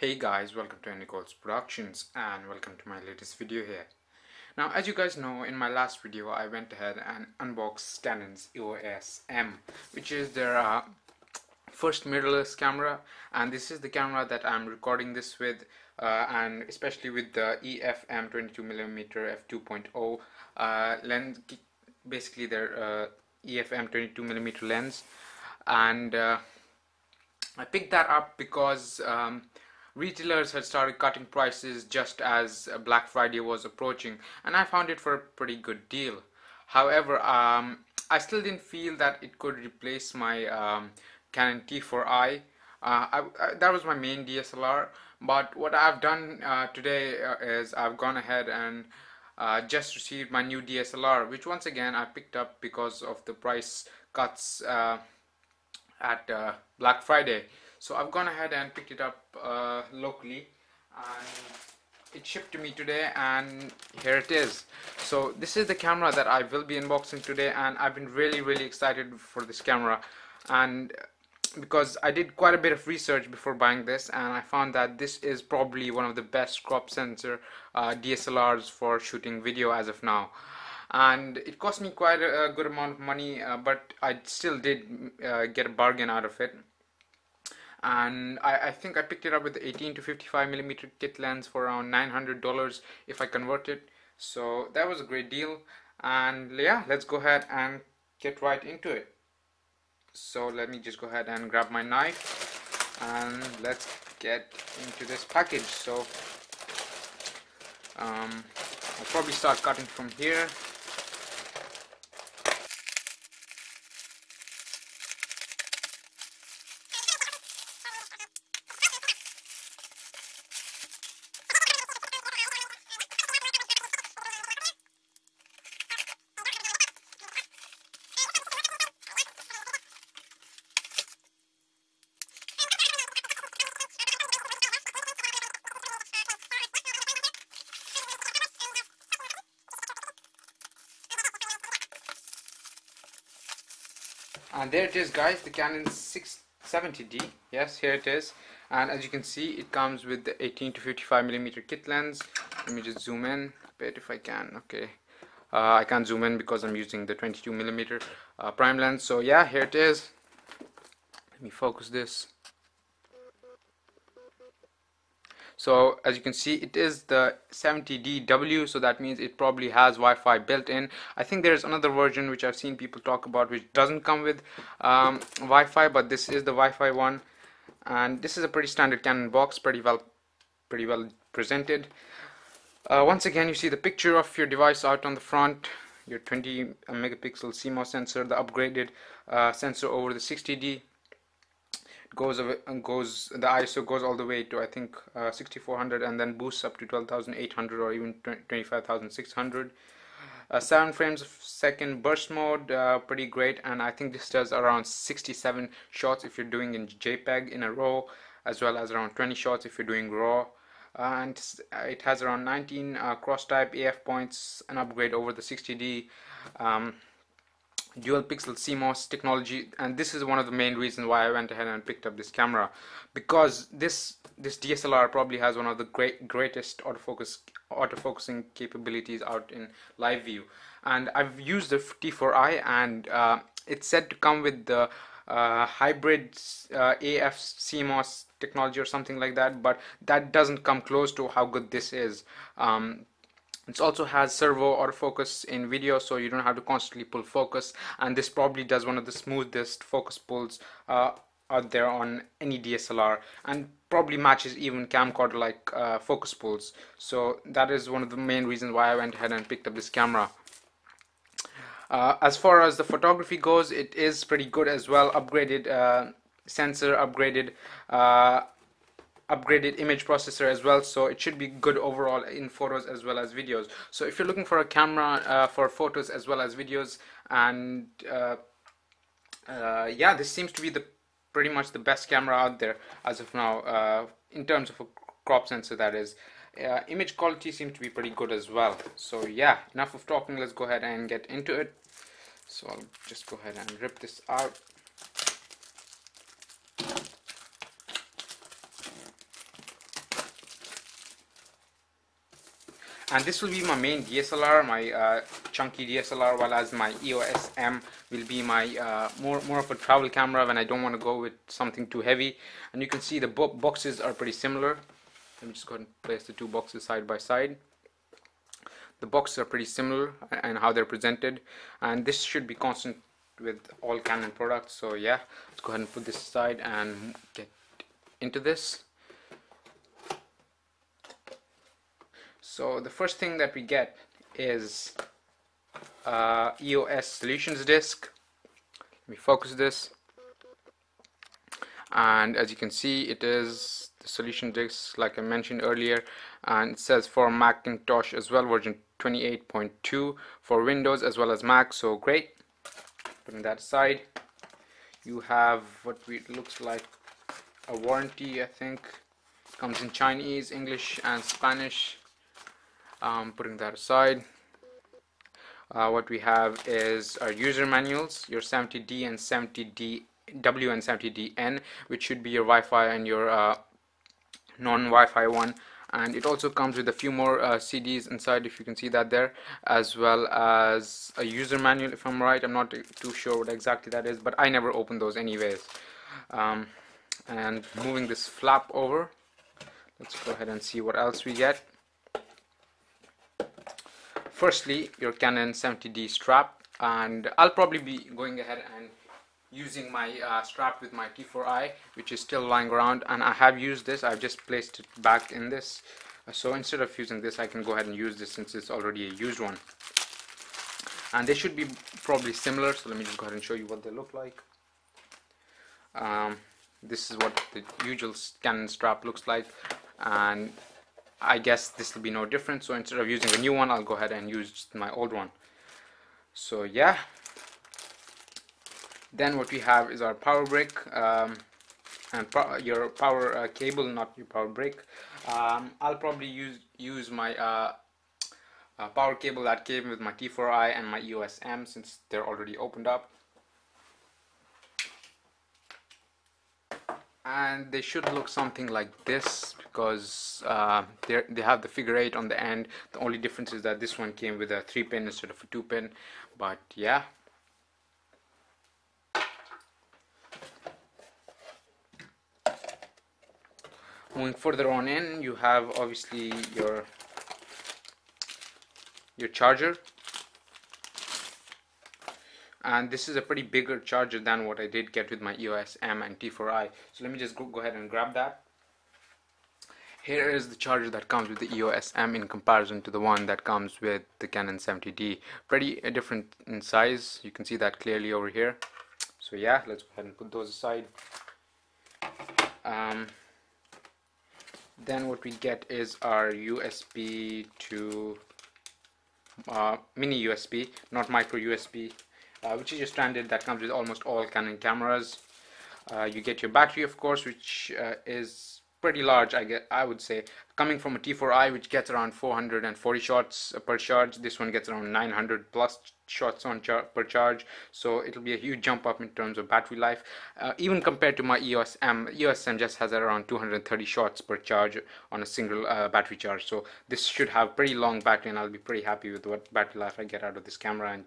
Hey guys, welcome to Nicole's Productions and welcome to my latest video here. Now, as you guys know, in my last video I went ahead and unboxed Canon's EOS M, which is their first mirrorless camera, and this is the camera that I'm recording this with, and especially with the EFM 22mm f2.0 lens, basically their EFM 22mm lens. And I picked that up because retailers had started cutting prices just as Black Friday was approaching, and I found it for a pretty good deal. However, I still didn't feel that it could replace my Canon T4i. That was my main DSLR, but what I've done today is I've gone ahead and just received my new DSLR, which once again I picked up because of the price cuts at Black Friday. So I've gone ahead and picked it up locally, and it shipped to me today, and here it is. So this is the camera that I will be unboxing today, and I've been really excited for this camera, and because I did quite a bit of research before buying this, and I found that this is probably one of the best crop sensor DSLRs for shooting video as of now. And it cost me quite a good amount of money, but I still did get a bargain out of it. And I think I picked it up with the 18 to 55mm kit lens for around $900 if I convert it. So that was a great deal, and yeah, let's go ahead and get right into it. So let me just go ahead and grab my knife and let's get into this package. So I'll probably start cutting from here. And there it is, guys, the Canon 670D. Yes, here it is. And as you can see, it comes with the 18 to 55mm kit lens. Let me just zoom in a bit if I can. Okay, I can't zoom in because I'm using the 22mm prime lens. So yeah, here it is. Let me focus this. So as you can see, it is the 70DW, so that means it probably has Wi-Fi built in. I think there's another version which I've seen people talk about which doesn't come with Wi-Fi, but this is the Wi-Fi one, and this is a pretty standard Canon box, pretty well presented. Once again, you see the picture of your device out on the front, your 20 megapixel CMOS sensor, the upgraded sensor over the 60D. The ISO goes all the way to, I think, 6400, and then boosts up to 12,800 or even 25,600. 7 frames of second burst mode, pretty great, and I think this does around 67 shots if you're doing in JPEG in a RAW, as well as around 20 shots if you're doing RAW. And it has around 19 cross type AF points, an upgrade over the 60D. Dual pixel CMOS technology, and this is one of the main reasons why I went ahead and picked up this camera, because this DSLR probably has one of the greatest autofocusing capabilities out in live view. And I've used the T4i, and it's said to come with the hybrid AF CMOS technology or something like that, but that doesn't come close to how good this is. It also has servo autofocus in video, so you don't have to constantly pull focus, and this probably does one of the smoothest focus pulls out there on any DSLR, and probably matches even camcorder like focus pulls. So that is one of the main reasons why I went ahead and picked up this camera. As far as the photography goes, it is pretty good as well. Upgraded sensor, upgraded image processor as well, so it should be good overall in photos as well as videos. So if you're looking for a camera for photos as well as videos, and yeah, this seems to be pretty much the best camera out there as of now, in terms of a crop sensor, that is. Image quality seems to be pretty good as well. So yeah, enough of talking, let's go ahead and get into it. So I'll just go ahead and rip this out. And this will be my main DSLR, my chunky DSLR, while as my EOS M will be my more of a travel camera when I don't want to go with something too heavy. And you can see the boxes are pretty similar. Let me just go ahead and place the two boxes side by side. The boxes are pretty similar and how they're presented, and this should be constant with all Canon products. So yeah, let's go ahead and put this aside and get into this. So the first thing that we get is EOS solutions disc. Let me focus this, and as you can see, it is the solution disc like I mentioned earlier, and it says for Macintosh as well, version 28.2, for Windows as well as Mac. So great. Putting that aside, you have what looks like a warranty. I think it comes in Chinese, English and Spanish. Putting that aside, what we have is our user manuals, your 70D and 70DW and 70DN, which should be your Wi-Fi and your non-Wi-Fi one. And it also comes with a few more CDs inside, if you can see that there, as well as a user manual, if I'm right. I'm not too sure what exactly that is, but I never opened those anyways. And moving this flap over, let's go ahead and see what else we get. Firstly, your Canon 70D strap, and I'll probably be going ahead and using my strap with my T4i, which is still lying around, and I have used this. I've just placed it back in this, so instead of using this, I can go ahead and use this since it's already a used one. And they should be probably similar, so let me just go ahead and show you what they look like. This is what the usual Canon strap looks like, and I guess this will be no different. So instead of using a new one, I'll go ahead and use my old one. So yeah. Then what we have is our power brick and your power cable, not your power brick. I'll probably use my power cable that came with my T4i and my EOS M, since they're already opened up. And they should look something like this, because they have the figure 8 on the end. The only difference is that this one came with a 3-pin instead of a 2-pin. But yeah. Moving further on in, you have obviously your charger, and this is a pretty bigger charger than what I did get with my EOS M and T4i. So let me just go ahead and grab that. Here is the charger that comes with the EOS M in comparison to the one that comes with the Canon 70D. Pretty different in size. You can see that clearly over here. So yeah, let's go ahead and put those aside. Then what we get is our USB to mini USB, not micro USB, which is your standard that comes with almost all Canon cameras. You get your battery, of course, which is pretty large, I would say. Coming from a T4i, which gets around 440 shots per charge, this one gets around 900 plus shots on per charge. So it'll be a huge jump up in terms of battery life, even compared to my EOS M. EOS M just has around 230 shots per charge on a single battery charge. So this should have pretty long battery, and I'll be pretty happy with what battery life I get out of this camera and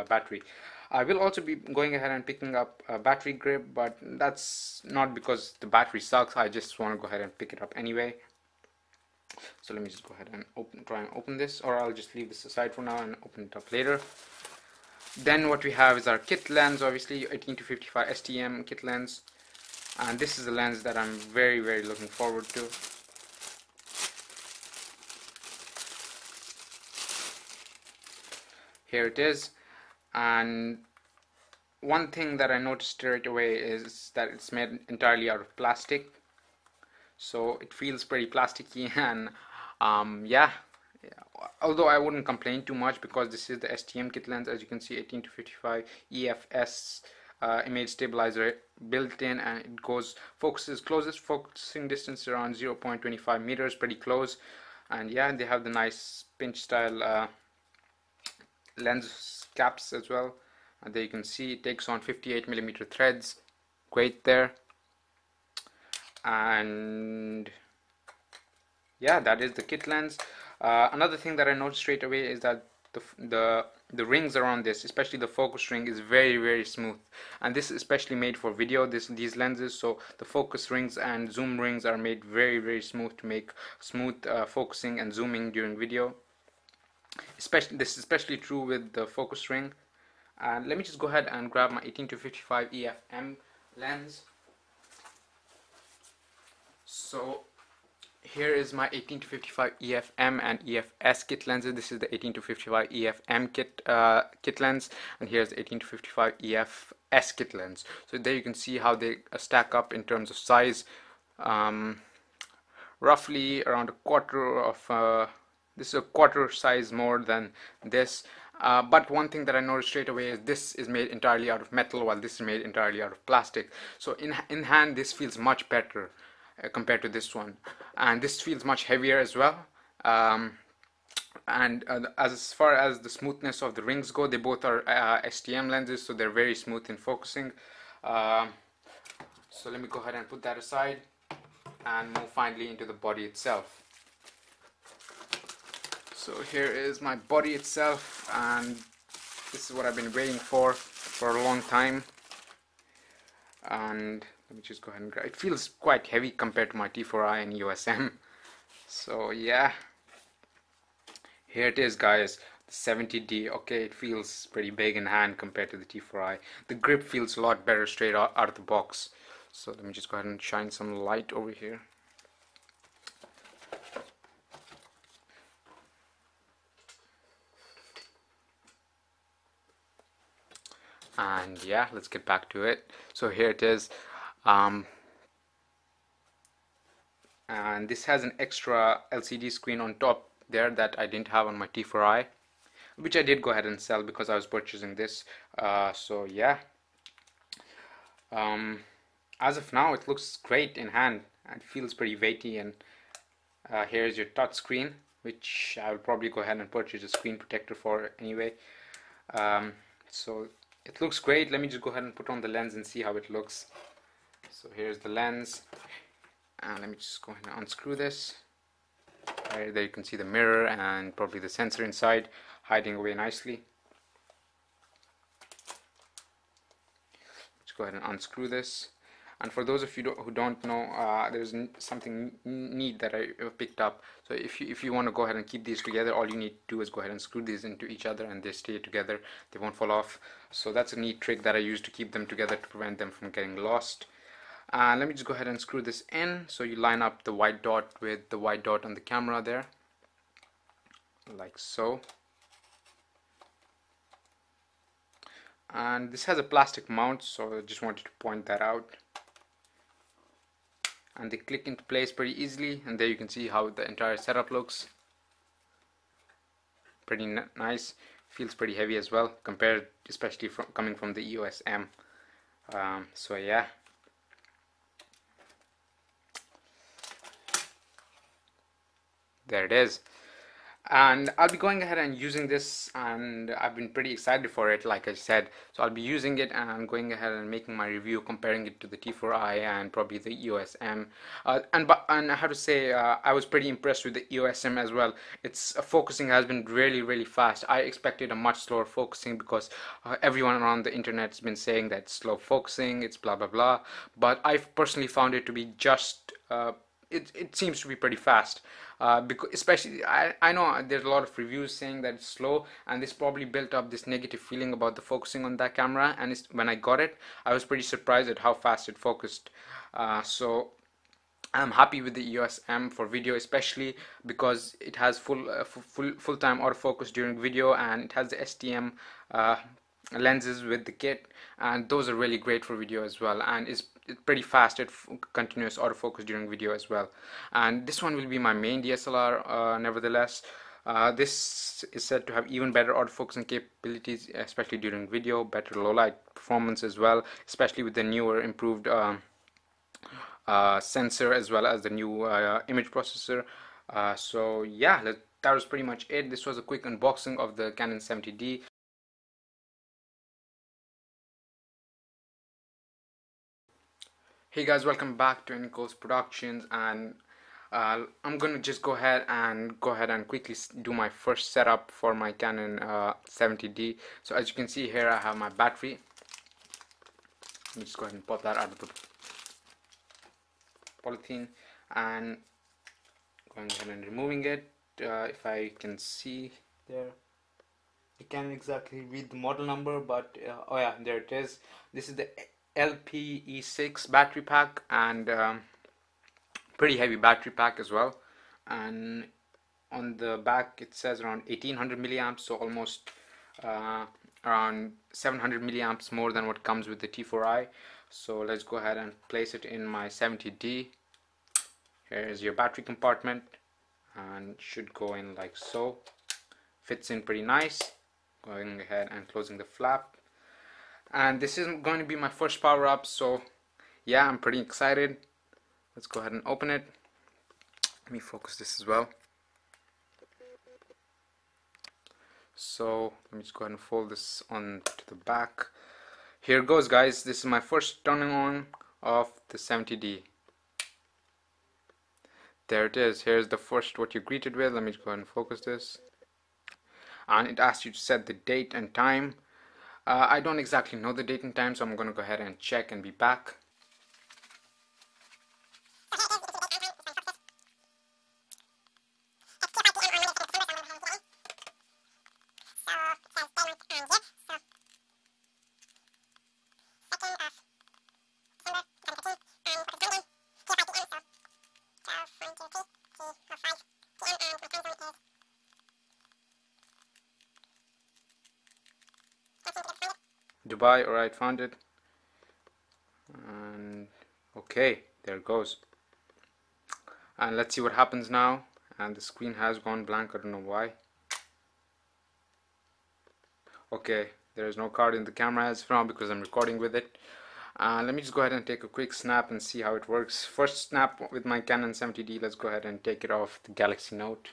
battery. I will also be going ahead and picking up a battery grip, but that's not because the battery sucks. I just want to go ahead and pick it up anyway. So let me just go ahead and try and open this, or I'll just leave this aside for now and open it up later. Then what we have is our kit lens, obviously 18-55 STM kit lens, and this is a lens that I'm very looking forward to. Here it is. And one thing that I noticed straight away is that it's made entirely out of plastic, so it feels pretty plasticky. And yeah, although I wouldn't complain too much, because this is the STM kit lens, as you can see, 18-55 EFS image stabilizer built in, and it focuses closest focusing distance around 0.25 meters, pretty close. And yeah, they have the nice pinch style lens caps as well, and there you can see it takes on 58mm threads. Great there. And yeah, that is the kit lens. Another thing that I noticed straight away is that the rings around this, especially the focus ring, is very smooth, and this is especially made for video. These lenses, so the focus rings and zoom rings are made very smooth to make smooth focusing and zooming during video. This is especially true with the focus ring. And let me just go ahead and grab my 18-55 EFM lens. So here is my 18-55 EFM and EFS kit lenses. This is the 18-55 EFM kit lens, and here's the 18-55 EFS kit lens. So there you can see how they stack up in terms of size. Roughly around a quarter of this is a quarter size more than this. But one thing that I noticed straight away is this is made entirely out of metal, while this is made entirely out of plastic. So in hand, this feels much better compared to this one, and this feels much heavier as well. And as far as the smoothness of the rings go, they both are STM lenses, so they're very smooth in focusing. So let me go ahead and put that aside and move finally into the body itself. So here is my body itself, and this is what I've been waiting for a long time. And let me just go ahead and grab it. It feels quite heavy compared to my T4i and EOS M. So yeah, here it is, guys, the 70D. Okay, it feels pretty big in hand compared to the T4i. The grip feels a lot better straight out of the box. So let me just go ahead and shine some light over here. And yeah, let's get back to it. So here it is, and this has an extra LCD screen on top there that I didn't have on my T4i, which I did go ahead and sell because I was purchasing this. So yeah, as of now it looks great in hand and feels pretty weighty. And here's your touch screen, which I will probably go ahead and purchase a screen protector for anyway. So it looks great. Let me just go ahead and put on the lens and see how it looks. So here's the lens, and let me just go ahead and unscrew this. Right there you can see the mirror and probably the sensor inside hiding away nicely. Let's go ahead and unscrew this. And for those of you who don't know, there's something neat that I picked up. So if you want to go ahead and keep these together, all you need to do is go ahead and screw these into each other, and they stay together. They won't fall off. So that's a neat trick that I use to keep them together to prevent them from getting lost. Let me just go ahead and screw this in. So you line up the white dot with the white dot on the camera there, like so. And this has a plastic mount, so I just wanted to point that out. And they click into place pretty easily, and there you can see how the entire setup looks. Pretty nice. Feels pretty heavy as well, compared especially coming from the EOS M. So yeah, there it is. And I'll be going ahead and using this, and I've been pretty excited for it, like I said. So I'll be using it, and I'm going ahead and making my review, comparing it to the T4i and probably the EOS M. And I have to say, I was pretty impressed with the EOS M as well. Its focusing has been really fast. I expected a much slower focusing because everyone around the internet has been saying that it's slow focusing, it's blah blah blah. But I've personally found it to be just it seems to be pretty fast, because especially I know there's a lot of reviews saying that it's slow, and this probably built up this negative feeling about the focusing on that camera. And when I got it, I was pretty surprised at how fast it focused. So I'm happy with the EOS M for video, especially because it has full-time autofocus during video, and it has the STM lenses with the kit, and those are really great for video as well, and it's pretty fast at continuous autofocus during video as well. And this one will be my main DSLR, nevertheless. This is said to have even better autofocusing capabilities, especially during video, better low light performance as well, especially with the newer improved sensor as well as the new image processor. So yeah, that was pretty much it. This was a quick unboxing of the Canon 70D. Hey guys, welcome back to Nicole's Productions, and I'm gonna just go ahead and quickly do my first setup for my Canon 70D. So as you can see here, I have my battery. Let me just go ahead and pop that out of the polythene and going ahead and removing it. If I can see there, I can't exactly read the model number, but oh yeah, there it is. This is the LPE6 battery pack, and pretty heavy battery pack as well. And on the back it says around 1800 milliamps, so almost around 700 milliamps more than what comes with the T4i. So let's go ahead and place it in my 70D. Here is your battery compartment, and should go in like so. Fits in pretty nice. Going ahead and closing the flap, and this is going to be my first power up, so yeah, I'm pretty excited. Let's go ahead and open it. Let me focus this as well. So let me just go ahead and fold this on to the back. Here goes, guys. This is my first turning on of the 70D. There it is. Here's the first what you're greeted with. Let me just go ahead and focus this. And it asks you to set the date and time. I don't exactly know the date and time, so I'm going to go ahead and check and be back. Dubai, alright, found it. And okay, there it goes. And let's see what happens now. And the screen has gone blank, I don't know why. Okay, there is no card in the camera as from because I'm recording with it. Let me just go ahead and take a quick snap and see how it works. First snap with my Canon 70D. Let's go ahead and take it off the Galaxy Note.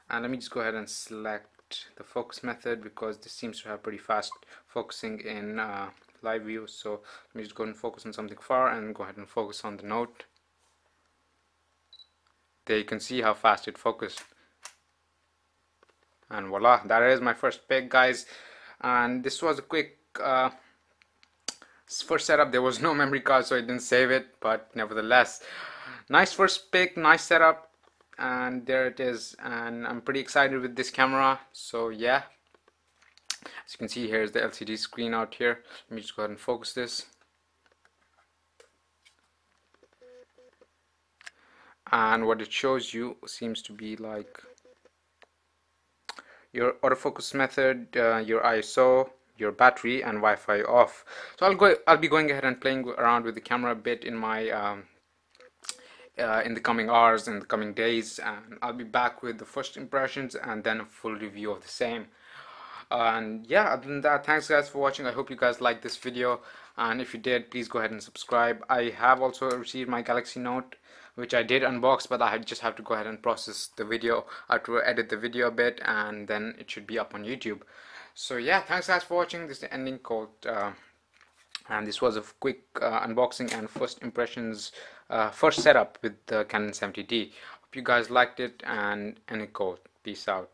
And let me just go ahead and select the focus method because this seems to have pretty fast focusing in live view. So let me just go ahead and focus on something far and go ahead and focus on the note. There you can see how fast it focused. And voila, that is my first pick, guys. And this was a quick first setup. There was no memory card, so I didn't save it, but nevertheless, nice first pick, nice setup. And there it is, and I'm pretty excited with this camera. So yeah, as you can see, here's the LCD screen out here. Let me just go ahead and focus this. And what it shows you seems to be like your autofocus method, your ISO, your battery, and Wi-Fi off. So I'll be going ahead and playing around with the camera a bit in my in the coming hours, in the coming days, and I'll be back with the first impressions and then a full review of the same. And yeah, other than that, thanks guys for watching. I hope you guys liked this video, and if you did, please go ahead and subscribe. I have also received my Galaxy Note, which I did unbox, but I just have to go ahead and process the video. I have to edit the video a bit, and then it should be up on YouTube. So yeah, thanks guys for watching. This is the ending code, and this was a quick unboxing and first impressions, first setup with the Canon 70D. Hope you guys liked it, and end code. Peace out.